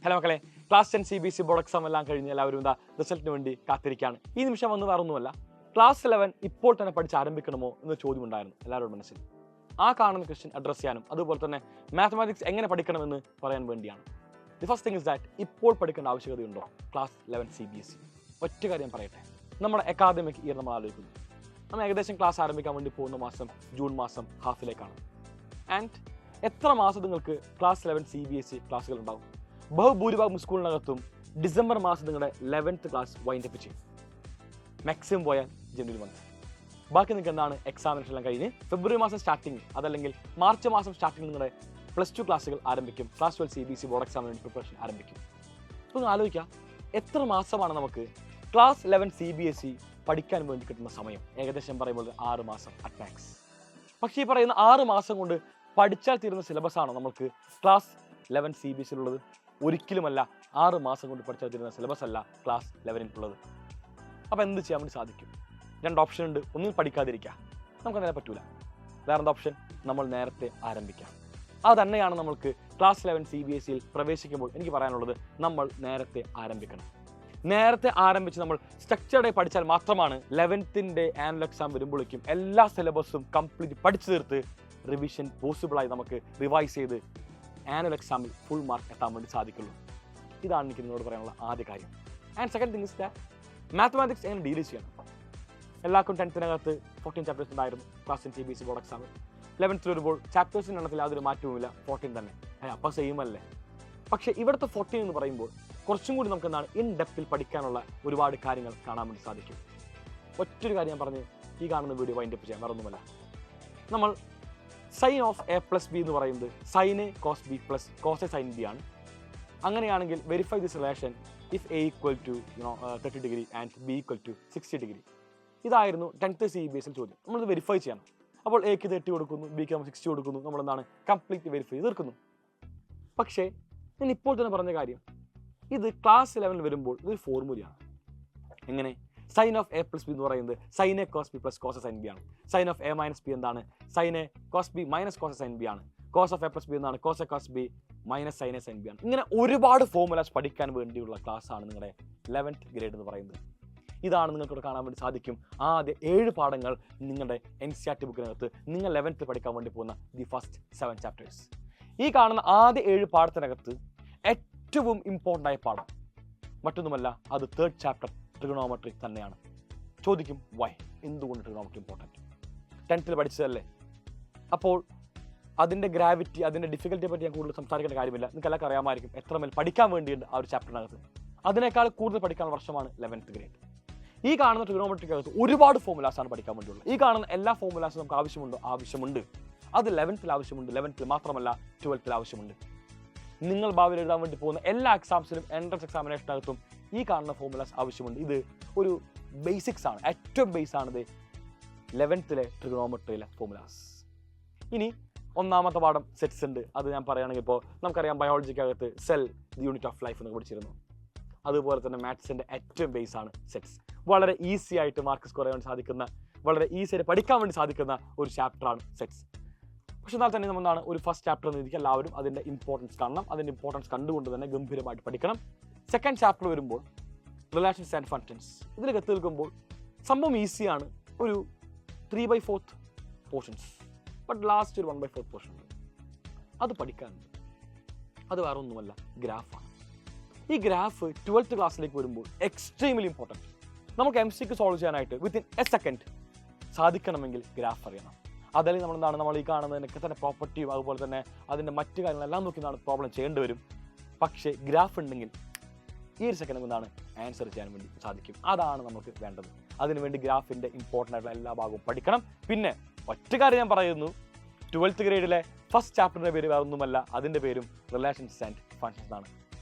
Hello മക്കളെ, class 10 CBSE board exam എല്ലാം കഴിഞ്ഞ് എല്ലാവരും റിസൾട്ടിന് വേണ്ടി കാത്തിരിക്കുകയാണ്. ഈ നിമിഷം വന്ന് വേറൊന്നുമല്ല, ക്ലാസ് 11 ഇപ്പോൾ തന്നെ പഠിച്ച് ആരംഭിക്കണമോ എന്ന ചോദ്യം ഉണ്ടായിരുന്നു എല്ലാവരുടെ മനസ്സിൽ. ആ കാണുന്ന ക്വസ്റ്റ്യൻ അഡ്രസ് ചെയ്യാനും അതുപോലെ തന്നെ മാത്തമാറ്റിക്സ് എങ്ങനെ പഠിക്കണമെന്ന് പറയാൻ വേണ്ടിയാണ്. The first thing is that ഇപ്പോൾ പഠിക്കേണ്ട ആവശ്യകതയുണ്ടോ ക്ലാസ് 11 CBSE? ഒറ്റ കാര്യം പറയട്ടെ, നമ്മുടെ അക്കാദമിക് ഇയർ നമ്മൾ ആലോചിക്കുന്നു. നമ്മൾ ഏകദേശം ക്ലാസ് ആരംഭിക്കാൻ വേണ്ടി പോകുന്ന മാസം ജൂൺ മാസം ഹാഫിലേക്കാണ്. ആൻഡ് എത്ര മാസം നിങ്ങൾക്ക് ക്ലാസ് 11 CBSE ക്ലാസ്സുകൾ ഉണ്ടാവും? ബഹുഭൂരിഭാഗം സ്കൂളിനകത്തും ഡിസംബർ മാസം നിങ്ങളുടെ 11th ക്ലാസ് വൈൻഡ് അപ്പ് ചെയ്യും. മാക്സിമം പോയാൽ ജനുവരി മന്ത്. ബാക്കി നിങ്ങൾക്ക് എന്താണ് എക്സാമിനേഷൻ എല്ലാം കഴിഞ്ഞ് ഫെബ്രുവരി മാസം സ്റ്റാർട്ടിങ് അതല്ലെങ്കിൽ മാർച്ച് മാസം സ്റ്റാർട്ടിങ് നിങ്ങളുടെ +2 ക്ലാസ്സുകൾ ആരംഭിക്കും. ക്ലാസ് 12 CBSE ബോർഡ് എക്സാമിന് വേണ്ടി പ്രിപ്പറേഷൻ ആരംഭിക്കും. അപ്പോൾ നിങ്ങൾ ആലോചിക്കാം, എത്ര മാസമാണ് നമുക്ക് ക്ലാസ് 11 CBSE പഠിക്കാൻ വേണ്ടി കിട്ടുന്ന സമയം? ഏകദേശം പറയുമ്പോൾ 6 മാസം അറ്റ് മാക്സ്. പക്ഷേ ഈ പറയുന്ന 6 മാസം കൊണ്ട് പഠിച്ചാൽ തീരുന്ന സിലബസ് ആണോ നമുക്ക് ക്ലാസ് 11 CBSE ഒരിക്കലുമല്ല. 6 മാസം കൊണ്ട് പഠിച്ചാൽ തീരുന്ന സിലബസ് അല്ല ക്ലാസ് 11 അപ്പോൾ എന്ത് ചെയ്യാൻ വേണ്ടി സാധിക്കും? 2 ഓപ്ഷൻ ഉണ്ട്. ഒന്നും പഠിക്കാതിരിക്കുക, നമുക്ക് അങ്ങനെ പറ്റൂല. വേറെന്താ ഓപ്ഷൻ? നമ്മൾ നേരത്തെ ആരംഭിക്കാം. അത് തന്നെയാണ് നമ്മൾക്ക് ക്ലാസ് 11 CBSE പ്രവേശിക്കുമ്പോൾ എനിക്ക് പറയാനുള്ളത്. നമ്മൾ നേരത്തെ ആരംഭിക്കണം. നേരത്തെ ആരംഭിച്ച് നമ്മൾ സ്ട്രക്ചർഡായി പഠിച്ചാൽ മാത്രമാണ് 11th ആനുവൽ എക്സാം വരുമ്പോഴേക്കും എല്ലാ സിലബസും കംപ്ലീറ്റ് പഠിച്ചു തീർത്ത് റിവിഷൻ പോസിബിളായി നമുക്ക് റിവൈസ് ചെയ്ത് ആനുവൽ എക്സാമിൽ ഫുൾ മാർക്ക് എത്താൻ വേണ്ടി സാധിക്കുള്ളൂ. ഇതാണ് എനിക്ക് നിങ്ങളോട് പറയാനുള്ള ആദ്യ കാര്യം. And second thing is that mathematics എങ്ങനെ ഡീൽ ചെയ്യണം. എല്ലാവർക്കും 10th 14 ചാപ്റ്റേഴ്സ് ഉണ്ടായിരുന്നു ക്ലാസ് 10 CBSE ബോർഡ് എക്സാമിൽ. 11th വരുമ്പോൾ ചാപ്റ്റേഴ്സിൻ്റെ എണ്ണത്തിൽ യാതൊരു മാറ്റവുമില്ല, 14 തന്നെ. അപ്പോൾ സെയിം അല്ലേ? പക്ഷേ ഇവിടുത്തെ 14 എന്ന് പറയുമ്പോൾ കുറച്ചും കൂടി നമുക്ക് എന്താണ് ഇൻ ഡെപ്തിൽ പഠിക്കാനുള്ള ഒരുപാട് കാര്യങ്ങൾ കാണാൻ വേണ്ടി സാധിക്കും. ഒറ്റൊരു കാര്യം ഞാൻ പറഞ്ഞ് ഈ കാണുന്ന വീഡിയോ വൈൻഡ് അപ്പ് ചെയ്യാൻ വേറൊന്നുമല്ല. നമ്മൾ സൈൻ ഓഫ് A+B എന്ന് പറയുന്നത് sine A cos B plus cos A sin B ആണ്. അങ്ങനെയാണെങ്കിൽ verify this relation if A = 30 degree and B = 60 degree. ഇതായിരുന്നു 10th CBSE ചോദ്യം. നമ്മളിത് വെരിഫൈ ചെയ്യണം. അപ്പോൾ എക്ക് 30 കൊടുക്കുന്നു, ബിക്ക് 60 കൊടുക്കുന്നു. നമ്മളെന്താണ് കംപ്ലീറ്റ് വെരിഫൈ ചെയ്ത് തീർക്കുന്നു. പക്ഷേ ഞാൻ ഇപ്പോൾ തന്നെ പറഞ്ഞ കാര്യം, ഇത് ക്ലാസ് 11 വരുമ്പോൾ ഇതൊരു ഫോർമുലയാണ്. എങ്ങനെ? സൈൻ ഓഫ് A+B എന്ന് പറയുന്നത് sine A cos B plus cos A sin B ആണ്. സൈൻ ഓഫ് A - B എന്താണ്? Sine A cos B - cos A sin B ആണ്. കോസ് ഓഫ് A+B എന്താണ്? Cos A cos B - sine A sin B ആണ്. ഇങ്ങനെ ഒരുപാട് formulas പഠിക്കാൻ വേണ്ടിയുള്ള class ആണ് നിങ്ങളുടെ 11th ഗ്രേഡ് എന്ന് പറയുന്നത്. ഇതാണ് നിങ്ങൾക്ക് കാണാൻ വേണ്ടി സാധിക്കും. ആദ്യ 7 പാഠങ്ങൾ നിങ്ങളുടെ NCERT ബുക്കിനകത്ത് നിങ്ങൾ 11th പഠിക്കാൻ വേണ്ടി പോകുന്ന ദി ഫസ്റ്റ് 7 ചാപ്റ്റേഴ്സ്. ഈ കാണുന്ന ആദ്യ 7 പാഠത്തിനകത്ത് ഏറ്റവും ഇമ്പോർട്ടൻ്റ് ആയ പാഠം മറ്റൊന്നുമല്ല, അത് 3rd ചാപ്റ്റർ ട്രിഗണോമെട്രി തന്നെയാണ്. ചോദിക്കും വൈ, എന്തുകൊണ്ട് ട്രിഗണോമെട്രി ഇമ്പോർട്ടൻറ്റ്? 10th പഠിച്ചതല്ലേ. അപ്പോൾ അതിൻ്റെ ഗ്രാവിറ്റി, അതിൻ്റെ ഡിഫിക്കൽറ്റിയെ പറ്റി ഞാൻ കൂടുതൽ സംസാരിക്കേണ്ട കാര്യമില്ല. നിങ്ങൾക്ക് എല്ലാവർക്കും അറിയാമായിരിക്കും എത്രമേൽ പഠിക്കാൻ വേണ്ടിയുണ്ട് ആ ഒരു ചാപ്റ്ററിനകത്ത്. അതിനേക്കാൾ കൂടുതൽ പഠിക്കാനുള്ള വർഷമാണ് 11th ഗ്രേഡ്. ഈ കാണുന്ന ട്രിഗണോമെട്രിക്കകത്ത് ഒരുപാട് ഫോർമുലാസാണ് പഠിക്കാൻ വേണ്ടിയുള്ളത്. ഈ കാണുന്ന എല്ലാ ഫോർമുലാസും നമുക്ക് ആവശ്യമുണ്ട്. അത് 11th ആവശ്യമുണ്ട്. 11th മാത്രമല്ല 12th ആവശ്യമുണ്ട്. നിങ്ങൾ ഭാവിയിൽ എഴുതാൻ വേണ്ടി പോകുന്ന എല്ലാ എക്സാംസിലും എൻട്രൻസ് എക്സാമിനേഷനകത്തും ഈ കാണുന്ന ഫോർമുലാസ് ആവശ്യമുണ്ട്. ഇത് ഒരു ബേസിക്സ് ആണ്, ഏറ്റവും ബേസ് ആണിത് 11th ട്രിഗണോമെട്രിയിലെ ഫോർമുലാസ്. ഇനി ഒന്നാമത്തെ പാഠം സെറ്റ്സ് ഉണ്ട്. അത് ഞാൻ പറയുകയാണെങ്കിൽ ഇപ്പോൾ നമുക്കറിയാം ബയോളജിക്കകത്ത് cell the unit of life എന്ന് പഠിച്ചിരുന്നു. അതുപോലെ തന്നെ മാത്സിൻ്റെ ഏറ്റവും ബേസ് ആണ് സെറ്റ്സ്. വളരെ ഈസി ആയിട്ട് മാർക്ക് സ്കോർ ചെയ്യാൻ സാധിക്കുന്ന, വളരെ ഈസി ആയിട്ട് പഠിക്കാൻ വേണ്ടി സാധിക്കുന്ന ഒരു ചാപ്റ്ററാണ് സെറ്റ്സ്. പക്ഷെ എന്നാൽ തന്നെ നമ്മളാണ് ഒരു ഫസ്റ്റ് ചാപ്റ്റർ എന്ന് രീതിക്ക് എല്ലാവരും അതിൻ്റെ ഇമ്പോർട്ടൻസ് കാണണം. അതിൻ്റെ ഇമ്പോർട്ടൻസ് കണ്ടുകൊണ്ട് തന്നെ ഗംഭീരമായിട്ട് പഠിക്കണം. സെക്കൻഡ് ചാപ്റ്റർ വരുമ്പോൾ റിലേഷൻസ് ആൻഡ് ഫങ്ഷൻസ്. ഇതിലേക്ക് എത്തി നിൽക്കുമ്പോൾ സംഭവം ഈസിയാണ്. ഒരു 3/4 പോർഷൻസ്, ബട്ട് ലാസ്റ്റ് ഒരു 1/4 പോർഷൻ ഉണ്ട്. അത് പഠിക്കാനുണ്ട്. അത് വേറെ ഒന്നുമല്ല, ഗ്രാഫാണ്. ഈ ഗ്രാഫ് 12th ക്ലാസ്സിലേക്ക് വരുമ്പോൾ എക്സ്ട്രീംലി ഇമ്പോർട്ടൻറ്റ്. നമുക്ക് MCQ സോൾവ് ചെയ്യാനായിട്ട് വിത്തിൻ എ സെക്കൻഡ് സാധിക്കണമെങ്കിൽ ഗ്രാഫ് അറിയണം. അതല്ലെങ്കിൽ നമ്മൾ ഈ കാണുന്നതിനൊക്കെ തന്നെ പ്രോപ്പർട്ടിയും അതുപോലെ തന്നെ അതിൻ്റെ മറ്റു കാര്യങ്ങളെല്ലാം നോക്കി പ്രോബ്ലം ചെയ്യേണ്ടി വരും. പക്ഷേ ഗ്രാഫ് ഉണ്ടെങ്കിൽ ഈ ഒരു സെക്കൻഡ് കൊണ്ടാണ് ആൻസർ ചെയ്യാൻ വേണ്ടി സാധിക്കും. അതാണ് നമുക്ക് വേണ്ടത്. അതിനുവേണ്ടി ഗ്രാഫിൻ്റെ ഇമ്പോർട്ടൻ്റ് ആയിട്ടുള്ള എല്ലാ ഭാഗവും പഠിക്കണം. പിന്നെ ഒറ്റ കാര്യം ഞാൻ പറയുന്നു, 12th ഗ്രേഡിലെ ഫസ്റ്റ് ചാപ്റ്ററിൻ്റെ പേര് വേറെ ഒന്നുമല്ല, അതിൻ്റെ പേരും റിലേഷൻസ് ആൻഡ് ഫങ്ഷൻസ് ആണ്.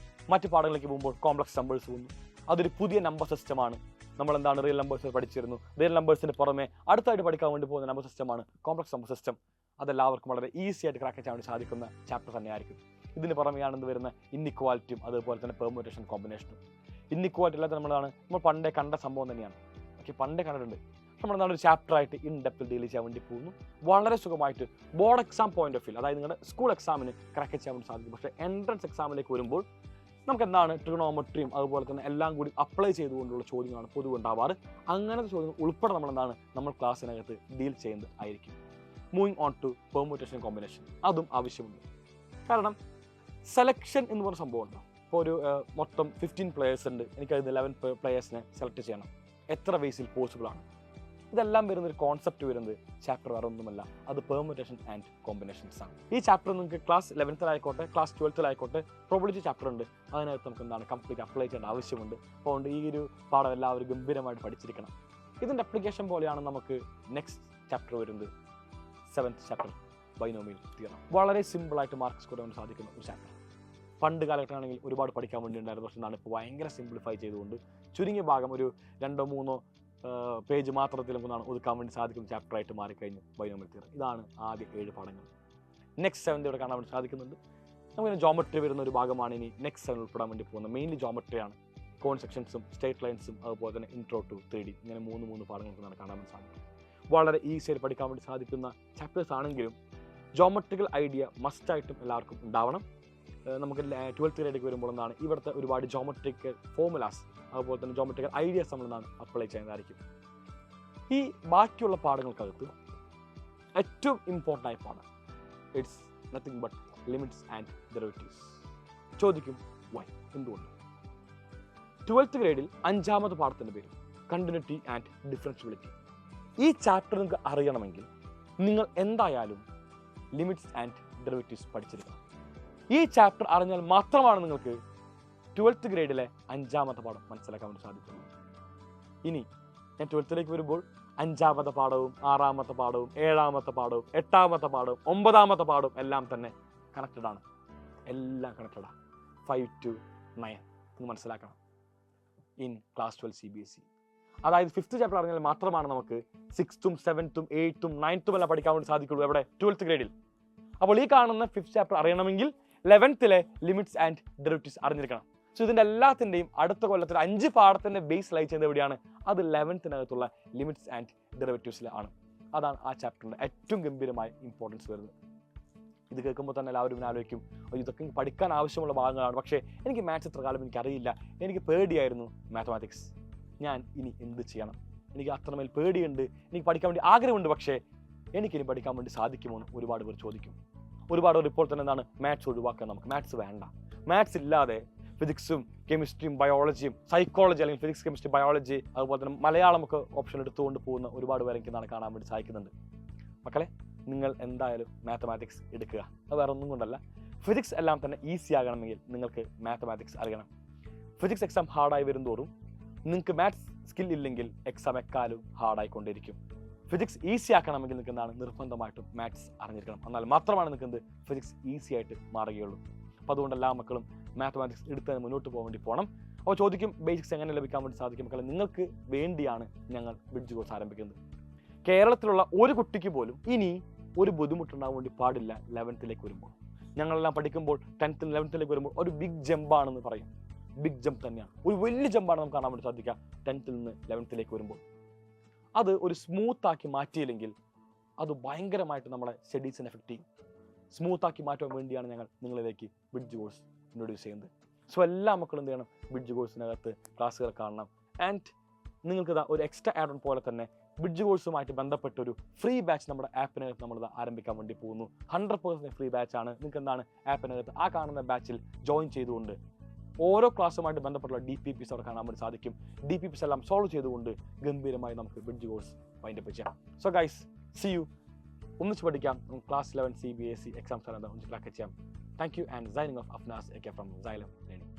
മറ്റു പാഠങ്ങളിലേക്ക് പോകുമ്പോൾ കോംപ്ലക്സ് നമ്പേഴ്സ് പോകുന്നു. അതൊരു പുതിയ നമ്പർ സിസ്റ്റമാണ്. നമ്മളെന്താണ് റിയൽ നമ്പേഴ്സ് പഠിച്ചിരുന്നു. റിയൽ നമ്പേഴ്സിന് പുറമെ അടുത്തായിട്ട് പഠിക്കാൻ വേണ്ടി പോകുന്ന നമ്പർ സിസ്റ്റമാണ് കോംപ്ലക്സ് നമ്പർ സിസ്റ്റം. അതെല്ലാവർക്കും വളരെ ഈസി ആയിട്ട് ക്രാക്ക് ചെയ്യാൻ വേണ്ടി സാധിക്കുന്ന ചാപ്റ്റർ തന്നെയായിരിക്കും. ഇതിന് പുറമെയാണെന്ന് വരുന്ന ഇന്നിക്വാലിറ്റിയും അതുപോലെ തന്നെ പെർമുറ്റേഷൻ കോമ്പിനേഷനും. ഇന്നിക്വാലിറ്റി അല്ലാതെ നമ്മൾ പണ്ടേ കണ്ട സംഭവം തന്നെയാണ്. ഓക്കെ, പണ്ടേ കണ്ടിട്ടുണ്ട്. നമ്മളെന്താണ് ഒരു ചാപ്റ്ററായിട്ട് ഇൻ ഡെപ്ത് ഡീൽ ചെയ്യാൻ വേണ്ടി പോകുന്നു. വളരെ സുഖമായിട്ട് board exam point of view, അതായത് നിങ്ങളുടെ സ്കൂൾ എക്സാമിന് ക്രാക്ക് ചെയ്യാൻ വേണ്ടി സാധിക്കും. പക്ഷേ എൻട്രൻസ് എക്സാമിലേക്ക് വരുമ്പോൾ നമുക്ക് എന്താണ് ട്രിഗണോമെട്രിയും അതുപോലെ തന്നെ എല്ലാം കൂടി അപ്ലൈ ചെയ്തുകൊണ്ടുള്ള ചോദ്യങ്ങളാണ് പൊതുവെ ഉണ്ടാവാറ്. അങ്ങനത്തെ ചോദ്യങ്ങൾ ഉൾപ്പെടെ നമ്മൾ ക്ലാസ്സിനകത്ത് ഡീൽ ചെയ്യുന്നത് ആയിരിക്കും. മൂവിങ് ഓൺ ടു പെർമുറ്റേഷൻ കോമ്പിനേഷൻ, അതും ആവശ്യമുണ്ട്. കാരണം സെലക്ഷൻ എന്ന് പറഞ്ഞ സംഭവം ഉണ്ടോ. ഇപ്പോൾ ഒരു മൊത്തം 15 പ്ലെയേഴ്സ് ഉണ്ട്, എനിക്കത് 11 പ്ലെയേഴ്സിനെ സെലക്ട് ചെയ്യണം. എത്ര വേസിൽ പോസിബിൾ ആണ്? ഇതെല്ലാം വരുന്നൊരു കോൺസെപ്റ്റ് വരുന്നത് ചാപ്റ്റർ വേറെ ഒന്നുമല്ല, അത് പെർമുറ്റേഷൻ ആൻഡ് കോമ്പിനേഷൻസ് ആണ്. ഈ ചാപ്റ്റർ നിങ്ങൾക്ക് class 11th class 12th probability chapter ഉണ്ട്, അതിനകത്ത് നമുക്ക് എന്താണ് കംപ്ലീറ്റ് അപ്ലൈ ചെയ്യേണ്ട ആവശ്യമുണ്ട്. അതുകൊണ്ട് ഈ ഒരു പാഠം എല്ലാവരും ഗംഭീരമായിട്ട് പഠിച്ചിരിക്കണം. ഇതിൻ്റെ അപ്ലിക്കേഷൻ പോലെയാണ് നമുക്ക് നെക്സ്റ്റ് ചാപ്റ്റർ വരുന്നത്, 7th ചാപ്റ്റർ ബൈനോമിയൽ തിയറം. വളരെ സിമ്പിളായിട്ട് മാർക്ക് സ്കോർ ചെയ്യാൻ സാധിക്കുന്ന ഒരു ചാപ്റ്റർ. പണ്ട് കാലഘട്ടമാണെങ്കിൽ ഒരുപാട് പഠിക്കാൻ വേണ്ടി ഉണ്ടായിരുന്നു, പക്ഷേ എന്താണ് ഇപ്പോൾ ഭയങ്കര സിംപ്ലിഫൈ ചെയ്തുകൊണ്ട് ചുരുങ്ങിയ ഭാഗം ഒരു 2-3 പേജ് മാത്രത്തിൽ നമുക്കാണ് ഒതുക്കാൻ വേണ്ടി സാധിക്കുന്ന ചാപ്റ്ററായിട്ട് മാറിക്കഴിഞ്ഞു ബൈനോമിയൽ തിയറം. ഇതാണ് ആദ്യ 7 പാഠങ്ങൾ. നെക്സ്റ്റ് 7 ഇവിടെ കാണാൻ വേണ്ടി സാധിക്കുന്നുണ്ട്. നമുക്കിങ്ങനെ ജോമെട്രി വരുന്ന ഒരു ഭാഗമാണ് ഇനി നെക്സ്റ്റ് 7 ഉൾപ്പെടാൻ വേണ്ടി പോകുന്നത്. മെയിൻലി ജോമെട്രിയാണ്, കോൺ സെക്ഷൻസും സ്ട്രേറ്റ് ലൈൻസും അതുപോലെ തന്നെ ഇൻട്രോ ടു 3D, ഇങ്ങനെ 3 പാഠങ്ങൾക്ക് കാണാൻ വേണ്ടി സാധിക്കും. വളരെ ഈസിയായിട്ട് പഠിക്കാൻ വേണ്ടി സാധിക്കുന്ന ചാപ്റ്റേഴ്സ് ആണെങ്കിലും ജോമെട്രിക്കൽ ഐഡിയ മസ്റ്റായിട്ടും എല്ലാവർക്കും ഉണ്ടാവണം. നമുക്ക് 12th ഗ്രേഡിലേക്ക് വരുമ്പോൾ എന്താണ് ഇവിടുത്തെ ഒരുപാട് ജോമെട്രിക്കൽ ഫോർമുലാസ് അതുപോലെ തന്നെ ജോമെട്രിക്കൽ ഐഡിയാസ് നമ്മളെന്താണ് അപ്ലൈ ചെയ്യുന്നതായിരിക്കും. ഈ ബാക്കിയുള്ള പാഠങ്ങൾക്കകത്ത് ഏറ്റവും ഇമ്പോർട്ടൻ്റ് ആയ പാഠം it's nothing but limits and derivatives. ചോദിക്കും വൈ, എന്തുകൊണ്ട്? 12th ഗ്രേഡിൽ 5ാമത്തെ പാഠത്തിൻ്റെ പേര് കണ്ടിന്യൂറ്റി ആൻഡ് ഡിഫറൻഷ്യബിലിറ്റി. ഈ ചാപ്റ്റർ നിങ്ങൾക്ക് അറിയണമെങ്കിൽ നിങ്ങൾ എന്തായാലും ലിമിറ്റ്സ് ആൻഡ് ഡെറിവേറ്റീവ്സ് പഠിച്ചിരിക്കണം. ഈ ചാപ്റ്റർ അറിഞ്ഞാൽ മാത്രമാണ് നിങ്ങൾക്ക് 12th ഗ്രേഡിലെ 5ാമത്തെ പാഠം മനസ്സിലാക്കാൻ വേണ്ടി സാധിക്കുന്നത്. ഇനി ഞാൻ 12th വരുമ്പോൾ 5ാമത്തെ പാഠവും 6ാമത്തെ പാഠവും 7ാമത്തെ പാഠവും 8ാമത്തെ പാഠവും 9ാമത്തെ പാഠവും എല്ലാം തന്നെ കണക്റ്റഡ് ആണ്. എല്ലാം കണക്റ്റഡാണ്. 5 to 9 നിങ്ങൾ മനസ്സിലാക്കണം ഇൻ ക്ലാസ് 12 CBSE. അതായത് 5th ചാപ്റ്റർ അറിഞ്ഞാൽ മാത്രമാണ് നമുക്ക് 6th, 7th, 8th, 9th എല്ലാം പഠിക്കാൻ വേണ്ടി സാധിക്കുള്ളൂ. എവിടെ? 12th ഗ്രേഡിൽ. അപ്പോൾ ഈ കാണുന്ന 5th ചാപ്റ്റർ അറിയണമെങ്കിൽ 11th ലിമിറ്റ്സ് ആൻഡ് ഡെറിവേറ്റീവ്സ് അറിഞ്ഞിരിക്കണം. സോ ഇതിൻ്റെ എല്ലാത്തിൻ്റെയും അടുത്ത കൊല്ലത്തിൽ 5 പാഠത്തിൻ്റെ ബേസ് ലൈ ചെയ്യുന്നത് എവിടെയാണ്? അത് 11th ലിമിറ്റ്സ് ആൻഡ് ഡെറിവേറ്റീവ്സിലാണ്. അതാണ് ആ ചാപ്റ്ററിൻ്റെ ഏറ്റവും ഗംഭീരമായ ഇമ്പോർട്ടൻസ് വരുന്നത്. ഇത് കേൾക്കുമ്പോൾ തന്നെ എല്ലാവരും ആലോചിക്കും, ഇതൊക്കെ പഠിക്കാൻ ആവശ്യമുള്ള ഭാഗങ്ങളാണ്, പക്ഷേ എനിക്ക് മാത്സ് ഇത്ര കാലം എനിക്കറിയില്ല, എനിക്ക് പേടിയായിരുന്നു മാത്തമാറ്റിക്സ്, ഞാൻ ഇനി എന്ത് ചെയ്യണം? എനിക്ക് അത്രമേൽ പേടിയുണ്ട്, എനിക്ക് പഠിക്കാൻ വേണ്ടി ആഗ്രഹമുണ്ട്, പക്ഷേ എനിക്കിനി പഠിക്കാൻ വേണ്ടി സാധിക്കുമോ എന്ന് ഒരുപാട് പേർ ചോദിക്കും. ഒരുപാട് പേർ ഇപ്പോൾ തന്നെ എന്താണ് മാത്സ് ഒഴിവാക്കാൻ, നമുക്ക് മാത്സ് വേണ്ട, മാത്സ് ഇല്ലാതെ ഫിസിക്സും കെമിസ്ട്രിയും ബയോളജിയും സൈക്കോളജി അല്ലെങ്കിൽ ഫിസിക്സ് കെമിസ്ട്രി ബയോളജി അതുപോലെ തന്നെ മലയാളമൊക്കെ ഓപ്ഷൻ എടുത്തുകൊണ്ട് പോകുന്ന ഒരുപാട് പേരെ എനിക്ക് എന്താണ് കാണാൻ വേണ്ടി സാധിക്കുന്നുണ്ട്. മക്കളെ, നിങ്ങൾ എന്തായാലും മാത്തമാറ്റിക്സ് എടുക്കുക. അത് വേറെ ഒന്നും കൊണ്ടല്ല, ഫിസിക്സ് എല്ലാം തന്നെ ഈസി ആകണമെങ്കിൽ നിങ്ങൾക്ക് മാത്തമാറ്റിക്സ് അറിയണം. ഫിസിക്സ് എക്സാം ഹാർഡായി വരുന്തോറും നിങ്ങൾക്ക് മാത്സ് സ്കിൽ ഇല്ലെങ്കിൽ എക്സാം എക്കാലും ഹാർഡായിക്കൊണ്ടിരിക്കും. ഫിസിക്സ് ഈസി ആക്കണമെങ്കിൽ നിങ്ങൾക്ക് എന്താണ് നിർബന്ധമായിട്ടും മാത്സ് അറിഞ്ഞിരിക്കണം. എന്നാൽ മാത്രമാണ് നിങ്ങൾക്ക് എന്ത് ഫിസിക്സ് ഈസി ആയിട്ട് മാറുകയുള്ളൂ. അപ്പോൾ അതുകൊണ്ട് എല്ലാ മക്കളും മാത്തമാറ്റിക്സ് എടുത്ത് മുന്നോട്ട് പോകാൻ വേണ്ടി പോകണം. അപ്പോൾ ചോദിക്കും ബേസിക്സ് എങ്ങനെ ലഭിക്കാൻ വേണ്ടി സാധിക്കും? മക്കളെ, നിങ്ങൾക്ക് വേണ്ടിയാണ് ഞങ്ങൾ ബ്രിഡ്ജ് കോഴ്സ് ആരംഭിക്കുന്നത്. കേരളത്തിലുള്ള ഒരു കുട്ടിക്ക് പോലും ഇനി ഒരു ബുദ്ധിമുട്ടുണ്ടാകാൻ വേണ്ടി പാടില്ല 11th വരുമ്പോൾ. ഞങ്ങളെല്ലാം പഠിക്കുമ്പോൾ 10th 11th വരുമ്പോൾ ഒരു ബിഗ് ജമ്പാണെന്ന് പറയും. ബിഗ് ജമ്പ് തന്നെയാണ്, ഒരു വലിയ ജമ്പാണ് നമുക്ക് കാണാൻ വേണ്ടി സാധിക്കുക 10th 11th വരുമ്പോൾ. അത് ഒരു സ്മൂത്താക്കി മാറ്റിയില്ലെങ്കിൽ അത് ഭയങ്കരമായിട്ട് നമ്മളെ സ്റ്റഡീസിനെ എഫക്റ്റ് ചെയ്യും. സ്മൂത്താക്കി മാറ്റാൻ വേണ്ടിയാണ് ഞങ്ങൾ നിങ്ങളിലേക്ക് ബ്രിഡ്ജ് കോഴ്സ് ഇൻട്രൊഡ്യൂസ് ചെയ്യുന്നത്. സോ എല്ലാ മക്കളും എന്ത് ചെയ്യണം? ബ്രിഡ്ജ് കോഴ്സിനകത്ത് ക്ലാസ്സുകൾ കാണണം. ആൻഡ് നിങ്ങൾക്ക് ഒരു എക്സ്ട്രാ ആഡ് ഓൺ പോലെ തന്നെ ബ്രിഡ്ജ് കോഴ്സുമായിട്ട് ബന്ധപ്പെട്ടൊരു ഫ്രീ ബാച്ച് നമ്മുടെ ആപ്പിനകത്ത് നമ്മളിത് ആരംഭിക്കാൻ വേണ്ടി പോകുന്നു. 100% ഫ്രീ ബാച്ചാണ്. നിങ്ങൾക്ക് എന്താണ് ആപ്പിനകത്ത് ആ കാണുന്ന ബാച്ചിൽ ജോയിൻ ചെയ്തുകൊണ്ട് ഓരോ ക്ലാസ്സുമായിട്ട് ബന്ധപ്പെട്ടുള്ള DPPs അവിടെ കാണാൻ വേണ്ടി സാധിക്കും. DPPs എല്ലാം സോൾവ് ചെയ്തുകൊണ്ട് ഗംഭീരമായി നമുക്ക് ബ്രിഡ്ജ് കോഴ്സ് വൈൻഡപ്പ് ചെയ്യാം. So guys, see you. ഒന്നിച്ച് പഠിക്കാം. ക്ലാസ് 11 CBSE എക്സാംസ് ആണ് ഒന്നിച്ച് ക്രാക്ക് ചെയ്യാം. Thank you and signing off Afnas AK from Xylem Learning.